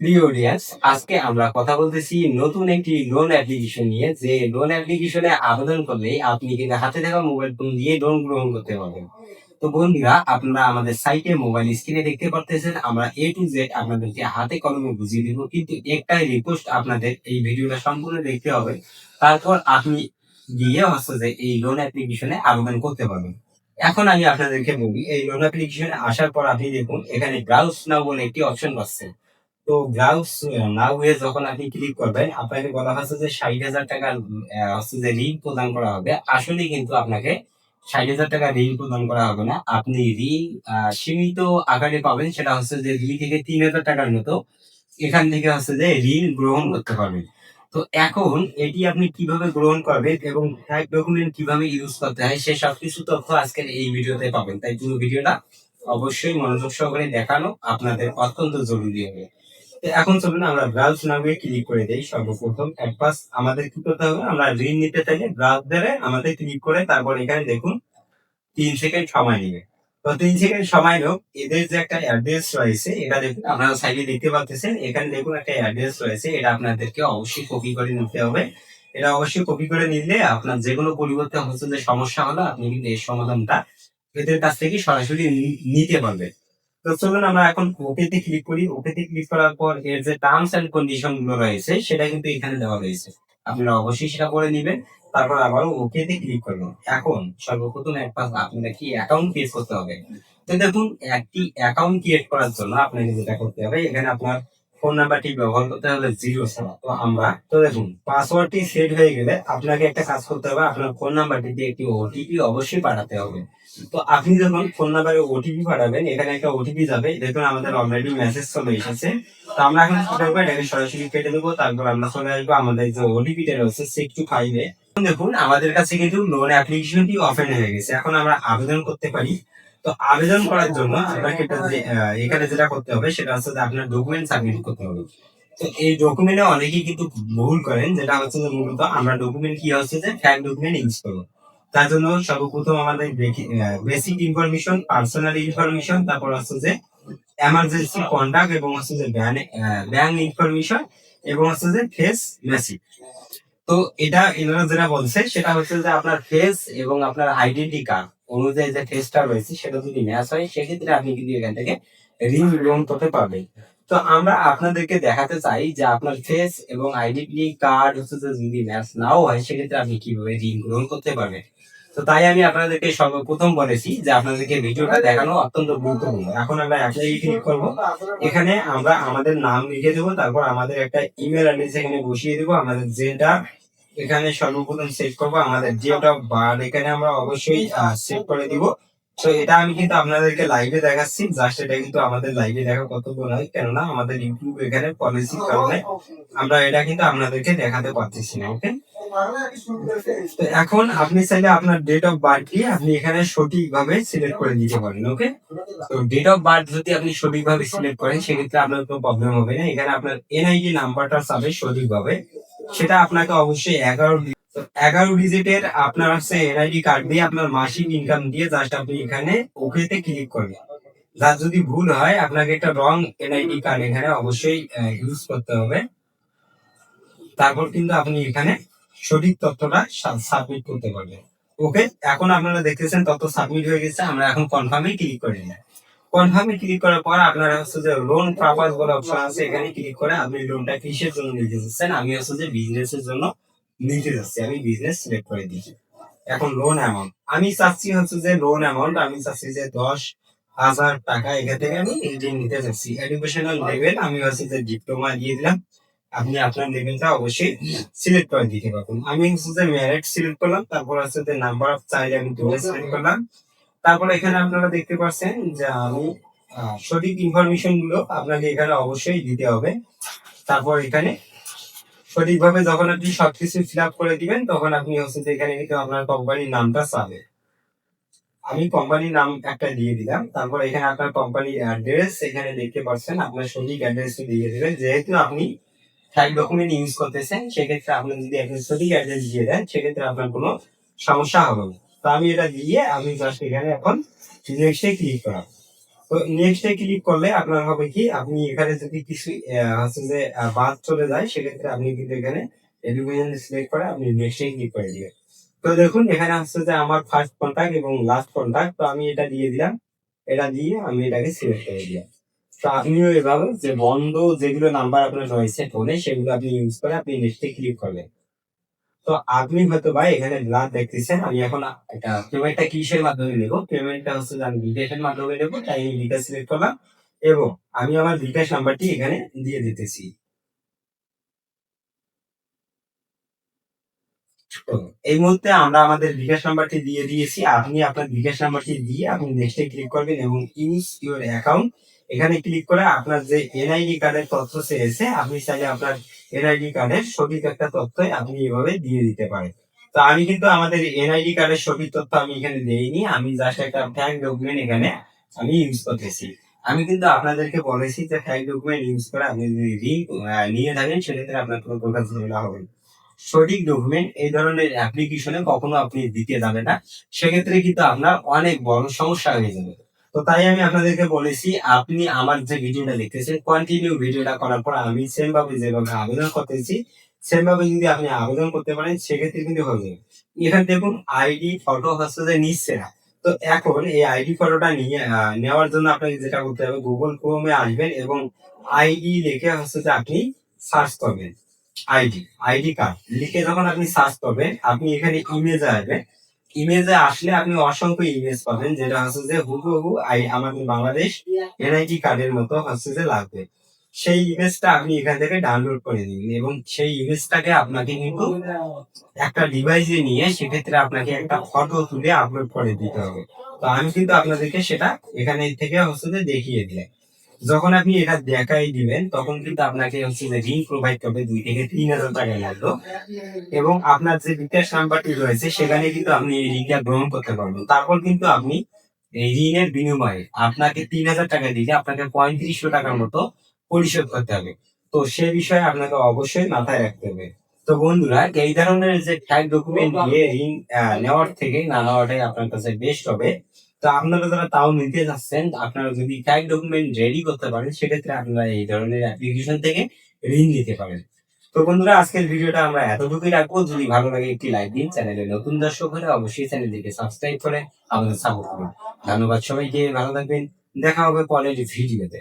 প্রিয় অডিয়েন্স, আজকে আমরা কথা বলতেছি নতুন একটি লোন অ্যাপ্লিকেশন নিয়ে। যে লোন অ্যাপ্লিকেশনে আবেদন করলেই আপনি কিন্তু হাতে থাকা মোবাইল ফোন দিয়ে লোন গ্রহণ করতে পারবেন। তো বন্ধুরা, আপনারা আমাদের সাইটে মোবাইল স্ক্রিনে দেখতে পারতেছেন, আমরা এ টু জেড আপনাদেরকে হাতে কলমে বুঝিয়ে দিব। কিন্তু একটাই রিকোয়েস্ট, আপনাদের এই ভিডিওটা সম্পূর্ণ দেখতে হবে, তারপর আপনি গিয়ে হচ্ছে যে এই লোন অ্যাপ্লিকেশনে আবেদন করতে পারবেন। এখন আমি আপনাদেরকে বলি, এই লোন অ্যাপ্লিকেশনে আসার পর আপনি দেখুন এখানে ব্রাউজ নাও বলে একটি অপশন পাচ্ছেন। তো ব্রাউজ নাও এ যখন আপনি ক্লিক করবেন, আপনাকে বলা হচ্ছে যে ৬০,০০০ টাকার হচ্ছে যে ঋণ প্রদান করা হবে। আসলে কিন্তু আপনাকে ৬০,০০০ টাকা ঋণ প্রদান করা হবে না। আপনি ঋণ সীমিত আকারে পাবেন, সেটা হচ্ছে যে ২ থেকে ৩,০০০ টাকার মতো। এখান থেকে হচ্ছে যে ঋণ গ্রহণ করতে পারবেন। তো এখন এটি আপনি কিভাবে গ্রহণ করবেন এবং ফ্যাক্ট ডকুমেন্ট কিভাবে ইউজ করতে হয় সে সবকিছু তথ্য আজকের এই ভিডিওতে পাবেন। তাই পুরো ভিডিওটা অবশ্যই মনোযোগ সহকারে দেখানো আপনাদের অত্যন্ত জরুরি হবে। তো এখন চলুন আমরা ব্রাউজ নাও এ ক্লিক করে দেই। সর্বপ্রথম আমাদের কি করতে হবে, আমরা ঋণ নিতে চাইলে ব্রাউজারে আমাদের ক্লিক করে তারপর এখানে দেখুন ৩ সেকেন্ড সময় নিবে। তো ৩ সেকেন্ড সময় হোক, এদের যে একটা অ্যাড্রেস রয়েছে এটা দেখুন, আপনারা সাইডে দেখতে পাচ্ছেন, এখানে দেখুন একটা অ্যাড্রেস রয়েছে, এটা আপনাদেরকে অবশ্যই কপি করে নিতে হবে। এটা অবশ্যই কপি করে নিলে আপনার যেকোনো পরিবর্তে হচ্ছে যে সমস্যা হলো, আপনি কিন্তু এর সমাধানটা এদের কাছ থেকে সরাসরি নিতে পারবেন। তো চলুন আমরা এখন ওকেতে ক্লিক করি। ওকেতে ক্লিক করার পর এর যে টার্মস এন্ড কন্ডিশন গুলো রয়েছে সেটা কিন্তু এখানে দেওয়া রয়েছে। আপনারা অবশ্যই সেটা পড়ে নিবেন। তারপর আবারও ওকেতে ক্লিক করবেন। এখন সর্বপ্রথম আপনাদের কি অ্যাকাউন্ট ক্রিয়েট করতে হবে। তো দেখুন, একটি অ্যাকাউন্ট ক্রিয়েট করার জন্য আপনাকে যেটা করতে হবে, এখানে আপনার ফোন নাম্বারটি ব্যবহার করতে হবে 0 ছাড়া। তো দেখুন, পাসওয়ার্ডটি সেট হয়ে গেলে আপনাকে একটা কাজ করতে হবে, আপনার ফোন নাম্বারটিতে একটি ওটিপি অবশ্যই পাঠাতে হবে। তো আপনি যখন ফোন নাম্বারে ওটিপি পাঠাবেন, এখানে একটা ওটিপি যাবে। দেখুন আমাদের অলরেডি মেসেজ চলে এসেছে। তো আমরা এখন কি করবো, এটাকে সরাসরি কেটে দেবো। তারপর আমরা চলে আসবো আমাদের যে ওটিপিটা রয়েছে 625 এ। দেখুন আমাদের কাছে কিন্তু লোন অ্যাপ্লিকেশনটি ওপেন হয়ে গেছে। এখন আমরা আবেদন করতে পারি। তো আবেদন করার জন্য আপনাকে এখানে যেটা করতে হবে সেটা হচ্ছে যে আপনার ডকুমেন্ট সাবমিট করতে হবে। তো এই ডকুমেন্টে অনেকেই কিন্তু ভুল করেন, যেটা হচ্ছে যে মূলত আমরা ডকুমেন্ট কি হচ্ছে যে ফ্যাক ডকুমেন্ট ইউজ করবো। তার জন্য সর্বপ্রথম আমাদের বেসিক ইনফরমেশন, পার্সোনাল ইনফরমেশন, তারপর হচ্ছে যে এমার্জেন্সি কন্টাক্ট, এবং হচ্ছে যে ব্যাংক ইনফরমেশন, এবং হচ্ছে যে ফেস মেসেজ। তো এটা এনারা যেটা বলছে সেটা হচ্ছে যে আপনার ফেস এবং আপনার আইডেন্টি কার্ড অনুযায়ী যে ফেসটা রয়েছে সেটা যদি ম্যাচ হয়, সেক্ষেত্রে আপনি কিন্তু এখান থেকে ঋণ গ্রহণ করতে পারবেন। তো আমরা আপনাদেরকে দেখাতে চাই যে আপনার ফেস এবং আইডেন্টি কার্ড হচ্ছে যে যদি ম্যাচ নাও হয়, সেক্ষেত্রে আপনি কিভাবে ঋণ গ্রহণ করতে পারবেন। তো তাই আমি আপনাদেরকে সর্বপ্রথম বলেছি যে আপনাদেরকে ভিডিওটা দেখানো অত্যন্ত গুরুত্বপূর্ণ। এখন আমরা অ্যাপ্লাই ক্লিক করব। এখানে আমরা আমাদের নাম লিখে দেবো, তারপর আমাদের একটা ইমেল অ্যাড্রেস এখানে বসিয়ে দেবো। আমাদের যেটা এখানে সর্বপ্রথম সেট করবো আমাদের ডেট অফ বার্থ, এখানে আমরা অবশ্যই সেট করে দিব। তো এটা আমি কিন্তু আপনাদেরকে লাইভে দেখাচ্ছি, জাস্ট এটা কিন্তু আমাদের লাইভে দেখা কর্তব্য নয়, কেননা আমাদের ইউটিউব এখানে পলিসির কারণে আমরা এটা কিন্তু আপনাদেরকে দেখাতে পারতেছি না। ওকে, তো এখন আপনি চাইলে আপনার ডেট অফ বার্থ দিয়ে আপনি এখানে সঠিকভাবে সিলেক্ট করে দিতে পারেন। ওকে, তো ডেট অফ বার্থ যদি আপনি সঠিকভাবে সিলেক্ট করেন, সেক্ষেত্রে আপনার কোনো প্রবলেম হবে না। এখানে আপনার এনআইডি নাম্বারটা চাবে সঠিকভাবে, সেটা আপনাকে অবশ্যই 11 ডিজিটের আপনার হচ্ছে এনআইডি কার্ড দিয়ে আপনার মাসিক ইনকাম দিয়ে জাস্ট আপনি এখানে ওকেতে ক্লিক করবেন। যার যদি ভুল হয়, আপনাকে একটা রং এনআইডি কার্ড এখানে অবশ্যই ইউজ করতে হবে। তারপর কিন্তু আপনি এখানে সঠিক তথ্যটা সাবমিট করতে পারবেন। ওকে, এখন আপনারা দেখতেছেন তথ্য সাবমিট হয়ে গেছে। আমরা এখন কনফার্মে ক্লিক করে নিই। কনফার্মে ক্লিক করার পর আপনারা হচ্ছে যে লোন পারপাস বলে অপশন আছে, এখানে ক্লিক করে আপনি লোনটা কিসের জন্য নিতে চাচ্ছেন। আমি হচ্ছে যে বিজনেসের জন্য নিতে যাচ্ছি, আমি বিজনেস সিলেক্ট করে দিয়েছি। এখন লোন অ্যামাউন্ট আমি চাচ্ছি হচ্ছে যে লোন অ্যামাউন্ট আমি চাচ্ছি যে 10,000 টাকা। এখান থেকে আমি ঋণ নিতে চাচ্ছি। এডুকেশনাল লেভেল আমি হচ্ছে যে ডিপ্লোমা দিয়ে দিলাম। আপনি আপনার লেভেলটা অবশ্যই সিলেক্ট করে দিতে পারবেন। আমি হচ্ছে যে মেরিট সিলেক্ট করলাম, তারপর হচ্ছে যে নাম্বার অফ চাইল্ড আমি 2 সিলেক্ট করলাম। তারপর এখানে আপনারা দেখতে পাচ্ছেন যে আমি সঠিক ইনফরমেশন গুলো আপনাকে এখানে অবশ্যই দিতে হবে। তারপর এখানে সঠিকভাবে যখন আপনি সবকিছু ফিল আপ করে দিবেন, তখন আপনি হচ্ছে যে এখানে কিন্তু আপনার কোম্পানির নামটা চাবে। আমি কোম্পানির নাম একটা দিয়ে দিলাম। তারপর এখানে আপনার কোম্পানির অ্যাড্রেস এখানে দেখতে পাচ্ছেন, আপনার সঠিক অ্যাড্রেস দিয়ে দিবেন। যেহেতু আপনি ফ্যাক্ট ডকুমেন্ট ইউজ করতেছেন, সেক্ষেত্রে আপনি যদি একটা সঠিক অ্যাড্রেস দিয়ে দেন, সেক্ষেত্রে আপনার কোনো সমস্যা হবে না। তো আমি এটা দিয়ে আমি জাস্ট এখানে এখন নেক্সটে ক্লিক করা। তো নেক্সটে ক্লিক করলে আপনার হবে কি, আপনি এখানে যদি কিছু হচ্ছে যে বাদ চলে যায়, সেক্ষেত্রে আপনি কিন্তু এখানে এডুকেশন সিলেক্ট করে আপনি নেক্সটে ক্লিক করে দিবেন। তো দেখুন এখানে আসছে যে আমার ফার্স্ট কন্টাক্ট এবং লাস্ট কন্টাক্ট, তো আমি এটা দিয়ে দিলাম। এটা দিয়ে আমি এটাকে সিলেক্ট করে দিলাম। তো আপনিও এভাবে যে বন্ধ যেগুলো নাম্বার আপনার রয়েছে ফোনে, সেগুলো আপনি ইউজ করে আপনি নেক্সটে ক্লিক করবেন। তো আপনি হয়তো ভাই এখানে ব্লাড দেখতেছেন, আমি এখন একটা পেমেন্টটা কিসের মাধ্যমে নেবো, পেমেন্টটা হচ্ছে যে আমি বিকাশের মাধ্যমে নেবো, তাই আমি বিকাশ সিলেক্ট করলাম এবং আমি আমার বিকাশ নাম্বারটি এখানে দিয়ে দিতেছি। তো এই মুহূর্তে আমরা আমাদের বিকাশ নাম্বারটি দিয়ে দিয়েছি। আপনি আপনার বিকাশ নাম্বারটি দিয়ে আপনি নেক্সটে ক্লিক করবেন এবং ইউজ ইউর অ্যাকাউন্ট এখানে ক্লিক করে আপনার যে এনআইডি কার্ডের তথ্য চেয়েছে, আপনি চাইলে আপনার এনআইডি কার্ডের সঠিক একটা তথ্য আপনি এভাবে দিয়ে দিতে পারেন। তো আমি কিন্তু আমাদের এনআইডি কার্ডের সঠিক তথ্য আমি এখানে দেইনি, আমি জাস্ট একটা ফ্যাক ডকুমেন্ট এখানে আমি ইউজ করতেছি। আমি কিন্তু আপনাদেরকে বলেছি যে ফ্যাক ডকুমেন্ট ইউজ করে আপনি যদি ঋণ নিয়ে থাকেন, সেক্ষেত্রে আপনার কোনো প্রকার ঝামেলা হবে না। সঠিক ডকুমেন্ট এই ধরনের অ্যাপ্লিকেশনে কখনো আপনি দিতে যাবেন না, সেক্ষেত্রে কিন্তু আপনার অনেক বড় সমস্যা হয়ে যাবে। তো তাই আমি আপনাদেরকে বলেছি, আপনি আমার যে ভিডিওটা দেখতেছেন, কন্টিনিউ ভিডিওটা করার পর আমি সেম ভাবে যেভাবে আবেদন করতেছি, সেম ভাবে যদি আপনি আবেদন করতে পারেন, সেক্ষেত্রে কিন্তু হয়ে যাবে। এখানে দেখুন আইডি ফটো হচ্ছে যে নিচ্ছে না। তো এখন এই আইডি ফটোটা নিয়ে নেওয়ার জন্য আপনাকে যেটা করতে হবে, গুগল ক্রোমে আসবেন এবং আইডি লিখে হচ্ছে যে আপনি সার্চ করবেন। আইডি কার্ড লিখে যখন আপনি সার্চ করবেন, আপনি এখানে ইমেজে আসবেন। ইমেজে আসলে আপনি অসংখ্য ইমেজ পাবেন, যেটা হচ্ছে যে হুবহু আমাদের বাংলাদেশ এনআইডি কার্ডের মতো হচ্ছে যে লাগবে। সেই ইমেজটা আপনি এখান থেকে ডাউনলোড করে দিবেন এবং সেই ইমেজটাকে আপনাকে কিন্তু একটা ডিভাইসে নিয়ে সেক্ষেত্রে আপনাকে একটা ফটো তুলে আপলোড করে দিতে হবে। তো আমি কিন্তু আপনাদেরকে সেটা এখানে থেকে হচ্ছে যে দেখিয়ে দিলাম। যখন আপনি এটা দেখাই দিবেন, তখন কিন্তু আপনাকে হচ্ছে যে ঋণ প্রোভাইড করবে 2 থেকে 3 হাজার টাকা লাগলো এবং আপনার যে বিকাশ নাম্বারটি রয়েছে, সেখানে কিন্তু আপনি এই ঋণটা গ্রহণ করতে পারবেন। তারপর কিন্তু আপনি এই ঋণের বিনিময়ে আপনাকে 3,000 টাকা দিলে আপনাকে 3500 টাকার মতো পরিশোধ করতে হবে। তো সে বিষয়ে আপনাকে অবশ্যই মাথায় রাখতে হবে। তো বন্ধুরা, এই ধরনের যে ফ্যাক ডকুমেন্ট দিয়ে ঋণ নেওয়ার থেকে না নেওয়াটাই আপনার কাছে বেস্ট হবে। তো আপনারা যারা তাও নিতে যাচ্ছেন, আপনারা যদি ফ্যাক ডকুমেন্ট রেডি করতে পারেন, সেক্ষেত্রে আপনারা এই ধরনের অ্যাপ্লিকেশন থেকে ঋণ নিতে পারেন। তো বন্ধুরা, আজকের ভিডিওটা আমরা এতটুকুই রাখবো। যদি ভালো লাগে একটি লাইক দিন, চ্যানেলে নতুন দর্শক হলে অবশ্যই চ্যানেলটিকে সাবস্ক্রাইব করে আমাদের সাপোর্ট করুন। ধন্যবাদ সবাইকে, ভালো থাকবেন। দেখা হবে পরের ভিডিওতে।